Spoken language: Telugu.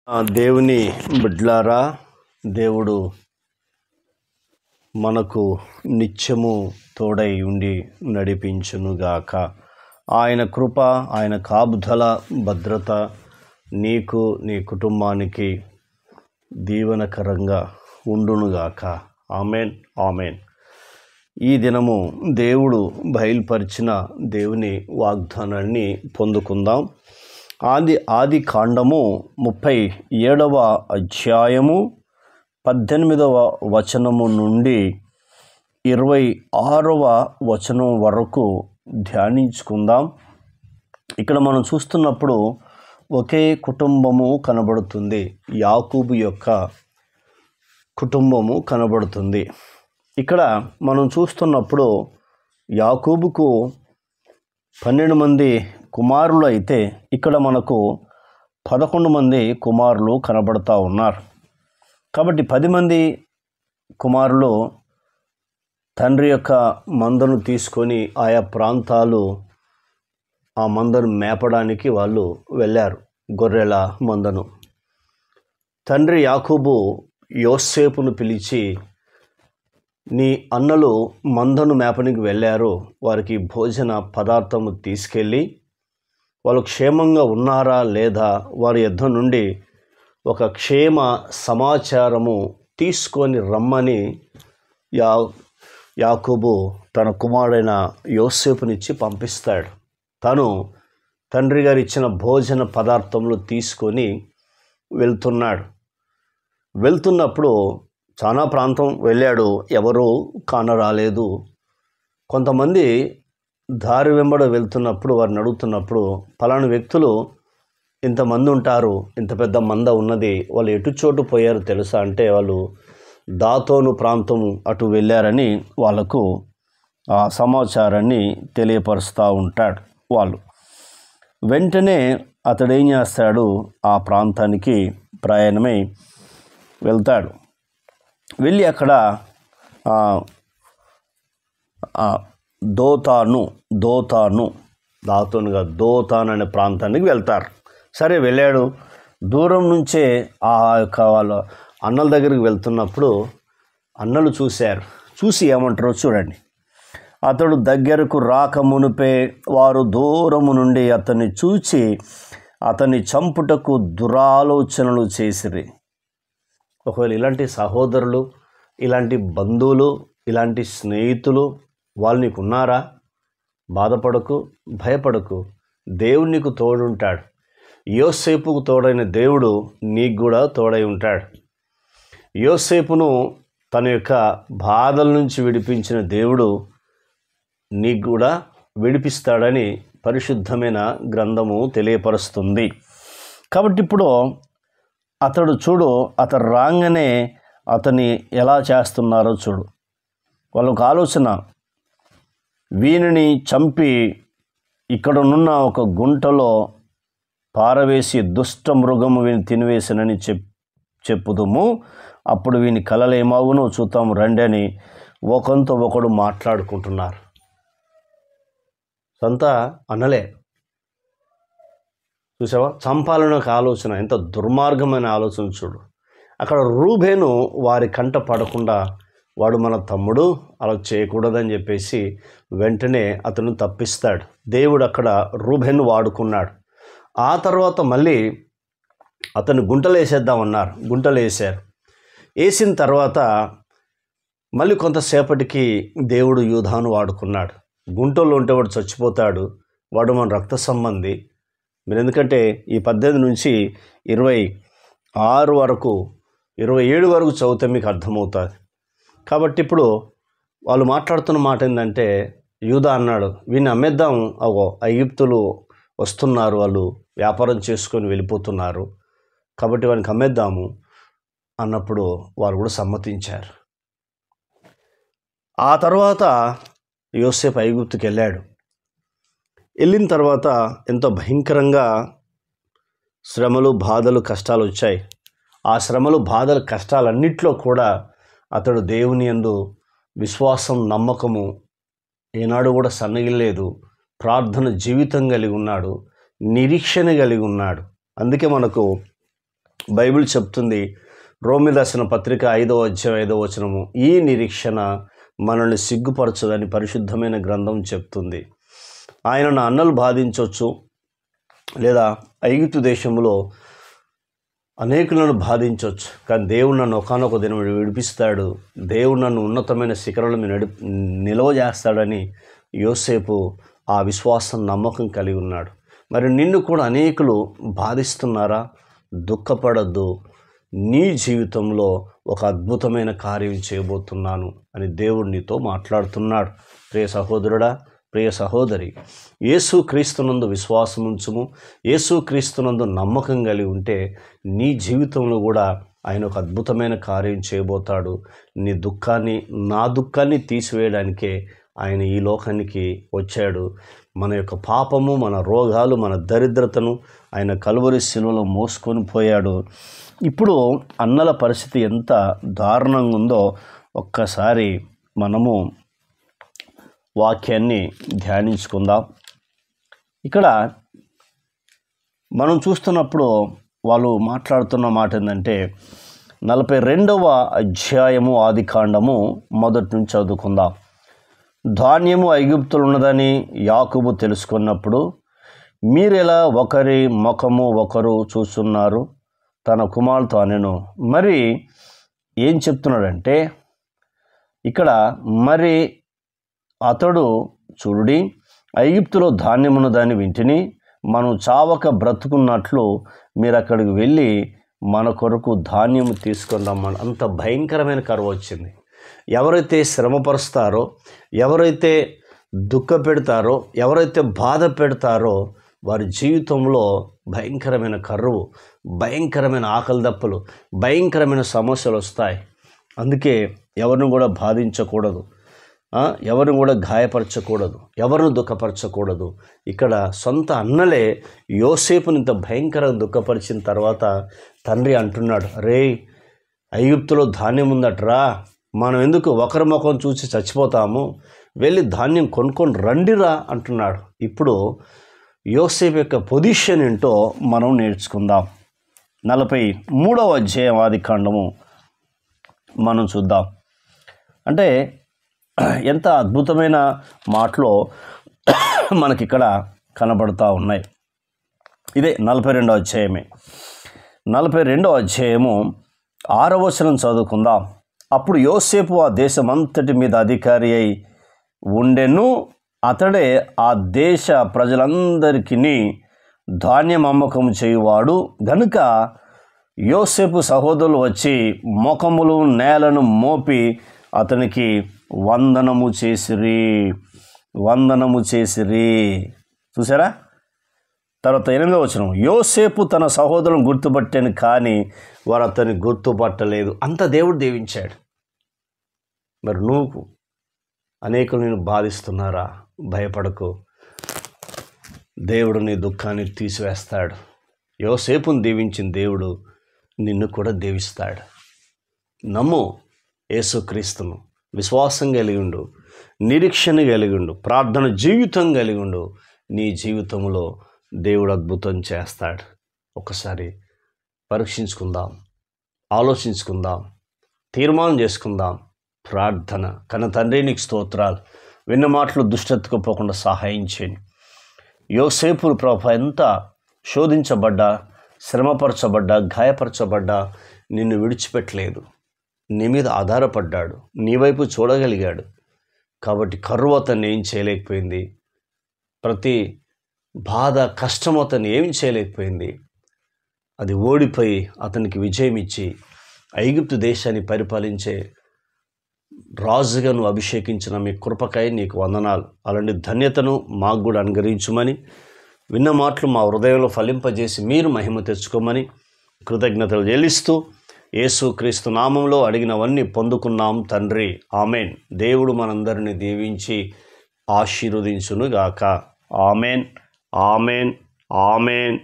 దేవుని బిడ్లారా, దేవుడు మనకు నిత్యము తోడై ఉండి నడిపించునుగాక. ఆయన కృప, ఆయన కాపుదల, భద్రత నీకు నీ కుటుంబానికి దీవెనకరంగా ఉండునుగాక. Amen, amen. ఈ దినము దేవుడు దేవుని వాగ్దానాన్ని పొందుకుందాం. ఆది కాండము 37వ అధ్యాయము 18వ వచనము నుండి 26వ వచనం వరకు ధ్యానించుకుందాం. ఇక్కడ మనం చూస్తున్నప్పుడు ఒకే కుటుంబము కనబడుతుంది. యాకోబు యొక్క కుటుంబము కనబడుతుంది. ఇక్కడ మనం చూస్తున్నప్పుడు యాకోబుకు 12 మంది కుమారులు అయితే ఇక్కడ మనకు 11 మంది కుమారులు కనబడతా ఉన్నారు. కాబట్టి 10 మంది కుమారులు తండ్రి యొక్క మందను తీసుకొని ఆయా ప్రాంతాలు ఆ మందను మేపడానికి వాళ్ళు వెళ్ళారు. గొర్రెల మందను. తండ్రి యాకోబు యోసేపును పిలిచి, నీ అన్నలు మందను మేపనికి వెళ్ళారు, వారికి భోజన పదార్థము తీసుకెళ్ళి వాళ్ళు క్షేమంగా ఉన్నారా లేదా, వారి యొద్ద నుండి ఒక క్షేమ సమాచారము తీసుకొని రమ్మని యాకోబు తన కుమారుడైన యోసేపునిచ్చి పంపిస్తాడు. తను తండ్రి గారు ఇచ్చిన భోజన పదార్థములు తీసుకొని వెళ్తున్నప్పుడు చాలా ప్రాంతం వెళ్ళాడు, ఎవరూ కానరాలేదు. కొంతమంది దారి వెంబడ వెళ్తున్నప్పుడు వారిని అడుగుతున్నప్పుడు, పలానా వ్యక్తులు ఇంతమంది ఉంటారు, ఇంత పెద్ద మంద ఉన్నది, వాళ్ళు ఎటు చోటు పోయారు తెలుసా అంటే, వాళ్ళు దాతోను ప్రాంతం అటు వెళ్ళారని వాళ్ళకు ఆ సమాచారాన్ని తెలియపరుస్తూ ఉంటాడు. వాళ్ళు వెంటనే అతడేం చేస్తాడు, ఆ ప్రాంతానికి ప్రయాణమై వెళ్తాడు. వెళ్ళి అక్కడ దోతాను అనే ప్రాంతానికి వెళ్తారు. సరే వెళ్ళాడు. దూరం నుంచే ఆ యొక్క వాళ్ళ అన్నల దగ్గరికి వెళ్తున్నప్పుడు అన్నలు చూసి ఏమంటారో చూడండి. అతడు దగ్గరకు రాక మునిపే వారు దూరము నుండి అతన్ని చూచి అతన్ని చంపుటకు దురాలోచనలు చేసిరి. ఒకవేళ ఇలాంటి సహోదరులు, ఇలాంటి బంధువులు, ఇలాంటి స్నేహితులు వాళ్ళు నీకు ఉన్నారా? బాధపడకు, భయపడకు. దేవుడు నీకు తోడుంటాడు. యోసేపుకు తోడైన దేవుడు నీకు కూడా తోడై ఉంటాడు. యోసేపును తన యొక్క బాధల నుంచి విడిపించిన దేవుడు నీకు కూడా విడిపిస్తాడని పరిశుద్ధమైన గ్రంథము తెలియపరుస్తుంది. కాబట్టి ఇప్పుడు అతడు రాగానే అతన్ని ఎలా చేస్తున్నారో చూడు. వాళ్ళొక ఆలోచన, వీనిని చంపి ఇక్కడనున్న ఒక గుంటలో పారవేసి దుష్ట మృగము వీని తినివేసినని చెప్పుదుము, అప్పుడు వీని కలలేమవునో చూద్దాము రండి అని ఒకంతో ఒకడు మాట్లాడుకుంటున్నారు. సొంత అనలే. చూసావా, చంపాలని ఒక ఆలోచన, ఎంత దుర్మార్గమైన ఆలోచన చూడు. అక్కడ రూబేను వారి కంట పడకుండా, వాడు మన తమ్ముడు, అలా చేయకూడదని చెప్పేసి వెంటనే అతను తప్పిస్తాడు. దేవుడు అక్కడ రూబేను వాడుకున్నాడు. ఆ తర్వాత మళ్ళీ అతను గుంటలు వేసేద్దామన్నారు. గుంటలు వేశారు. వేసిన తర్వాత మళ్ళీ కొంతసేపటికి దేవుడు యూదాను వాడుకున్నాడు. గుంటల్లో ఉంటే వాడు చచ్చిపోతాడు, వాడు మన రక్త సంబంధి. మీరు ఎందుకంటే ఈ 18 నుంచి 26 వరకు 27 వరకు చదివితే మీకు అర్థమవుతుంది. కాబట్టి ఇప్పుడు వాళ్ళు మాట్లాడుతున్న మాట ఏంటంటే, యూదా అన్నాడు, వీడిని అమ్మేద్దాం, ఐగుప్తులు వస్తున్నారు, వాళ్ళు వ్యాపారం చేసుకొని వెళ్ళిపోతున్నారు, కాబట్టి వాడికి అమ్మేద్దాము అన్నప్పుడు వారు కూడా సమ్మతించారు. ఆ తర్వాత యోసేపు ఐగుప్తుకి వెళ్ళిన తర్వాత ఎంతో భయంకరంగా శ్రమలు, బాధలు, కష్టాలు వచ్చాయి. ఆ శ్రమలు, బాధలు, కష్టాలన్నిట్లో కూడా అతడు దేవుని యందు విశ్వాసం, నమ్మకము ఏనాడు కూడా సన్నగిల్లేదు. ప్రార్థన జీవితం కలిగి ఉన్నాడు, నిరీక్షణ కలిగి ఉన్నాడు. అందుకే మనకు బైబిల్ చెప్తుంది, రోమి రాసిన పత్రిక 5వ అధ్యాయం 5వ వచనము, ఈ నిరీక్షణ మనల్ని సిగ్గుపరచదని పరిశుద్ధమైన గ్రంథం చెప్తుంది. ఆయనను అన్నలు బాధించవచ్చు, లేదా ఐగుప్తు దేశంలో అనేకులను బాధించవచ్చు, కానీ దేవుడు నన్ను ఒకానొక దినం విడిపిస్తాడు, దేవుడు నన్ను ఉన్నతమైన శిఖరాల మీద నిలవ చేస్తాడని యోసేపు ఆ విశ్వాసం, నమ్మకం కలిగి ఉన్నాడు. మరి నిన్ను కూడా అనేకులు బాధిస్తున్నారా? దుఃఖపడద్దు, నీ జీవితంలో ఒక అద్భుతమైన కార్యం చేయబోతున్నాను అని దేవుడు నీతో మాట్లాడుతున్నాడు. ప్రియ సహోదరుడా, ప్రియ సహోదరి, యేసుక్రీస్తునందు విశ్వాసం ఉంచుము, యేసుక్రీస్తునందు నమ్మకం కలిగి ఉంటే నీ జీవితంలో కూడా ఆయన ఒక అద్భుతమైన కార్యం చేయబోతాడు. నీ దుఃఖాన్ని, నా దుఃఖాన్ని తీసివేయడానికే ఆయన ఈ లోకానికి వచ్చాడు. మన యొక్క పాపము, మన రోగాలు, మన దరిద్రతను ఆయన కలువరి శిలువలో మోసుకొని పోయాడు. ఇప్పుడు అన్నల పరిస్థితి ఎంత దారుణంగా ఉందో ఒక్కసారి మనము వాక్యాన్ని ధ్యానించుకుందాం. ఇక్కడ మనం చూస్తున్నప్పుడు వాళ్ళు మాట్లాడుతున్న మాట ఏంటంటే, 42వ అధ్యాయము ఆదికాండము మొదటి నుంచి చదువుకుందాం. ధాన్యము ఐగుప్తులు ఉన్నదని యాకోబు తెలుసుకున్నప్పుడు, మీరెలా ఒకరి ముఖము ఒకరు చూస్తున్నారు? తన కుమారుతో అనెను. మరి ఏం చెప్తున్నాడంటే, ఇక్కడ మరి అతడు చూడుడి, ఐగుప్తులో ధాన్యమున్నదని వింటిని, మనం చావక బ్రతుకున్నట్లు మీరు అక్కడికి వెళ్ళి మన కొరకు ధాన్యము తీసుకొని రమ్మని. అంత భయంకరమైన కరువు వచ్చింది. ఎవరైతే శ్రమపరుస్తారో, ఎవరైతే దుఃఖ పెడతారో, ఎవరైతే బాధ పెడతారో వారి జీవితంలో భయంకరమైన కరువు, భయంకరమైన ఆకలి దప్పులు, భయంకరమైన సమస్యలు వస్తాయి. అందుకే ఎవరిని కూడా బాధించకూడదు, ఎవరిని కూడా గాయపరచకూడదు, ఎవరిని దుఃఖపరచకూడదు. ఇక్కడ సొంత అన్నలే యోసేపుని ఇంత భయంకరంగా దుఃఖపరిచిన తర్వాత తండ్రి అంటున్నాడు, రే ఐగుప్తులో ధాన్యం ఉందట్రా, మనం ఎందుకు ఒకరి ముఖం చూసి చచ్చిపోతాము, వెళ్ళి ధాన్యం కొనుక్కొని రండిరా అంటున్నాడు. ఇప్పుడు యోసేపు యొక్క పొజిషన్ ఏంటో మనం నేర్చుకుందాం. 43వ అధ్యాయం ఆదికాండము మనం చూద్దాం. అంటే ఎంత అద్భుతమైన మాటలో మనకిక్కడ కనబడుతూ ఉన్నాయి. ఇదే 42వ అధ్యాయమే. 42వ అధ్యాయము 6వ వచనం చదువుకుందాం. అప్పుడు యోసేపు ఆ దేశమంతటి మీద అధికారి అయి ఉండెను. అతడే ఆ దేశ ప్రజలందరికీ ధాన్యం అమ్మకం చేయువాడు గనుక యోసేపు సహోదరులు వచ్చి ముఖములు నేలను మోపి అతనికి వందనము చేసిరి. చూసారా? తర్వాత 8వ వచనం, యోసేపు తన సహోదరులను గుర్తుపట్టాను కానీ వారు అతన్ని గుర్తుపట్టలేదు. అంత దేవుడు దీవించాడు. మరి నువ్వు అనేకులు నేను బాధిస్తున్నారా? భయపడకు, దేవుడు నీ దుఃఖాన్ని తీసివేస్తాడు. యోసేపును దీవించిన దేవుడు నిన్ను కూడా దీవిస్తాడు. నమ్ము యేసుక్రీస్తును, విశ్వాసం కలిగి ఉండు, నిరీక్షణ కలిగి ఉండు, ప్రార్థన జీవితం కలిగి ఉండు. నీ జీవితంలో దేవుడు అద్భుతం చేస్తాడు. ఒకసారి పరీక్షించుకుందాం, ఆలోచించుకుందాం, తీర్మానం చేసుకుందాం. ప్రార్థన. కన్న తండ్రి నీకు స్తోత్రాలు. విన్న మాటలు దుష్టతకు పోకుండా సహాయం చేయండి. యోసేపు ప్రభు ఎంత శోధించబడ్డా, శ్రమపరచబడ్డా, గాయపరచబడ్డా నిన్ను విడిచిపెట్టలేదు. నీ మీద ఆధారపడ్డాడు, నీ వైపు చూడగలిగాడు. కాబట్టి కరువు అతన్ని ఏం చేయలేకపోయింది, ప్రతి బాధ కష్టం అతన్ని ఏం చేయలేకపోయింది. అది ఓడిపోయి అతనికి విజయం ఇచ్చి ఐగుప్తు దేశాన్ని పరిపాలించే రాజుగా నువ్వు అభిషేకించిన మీ కృపకై నీకు వందనాలు. అలాంటి ధన్యతను మాకు కూడా అనుగ్రహించమని, విన్న మాటలు మా హృదయంలో ఫలింపజేసి మీరు మహిమ తెచ్చుకోమని కృతజ్ఞతలు చెల్లిస్తూ యేసుక్రీస్తు నామంలో అడిగినవన్నీ పొందుకున్నాం తండ్రి, ఆమెన్. దేవుడు మనందరిని దీవించి ఆశీర్వదించునుగాక. Amen, amen, amen.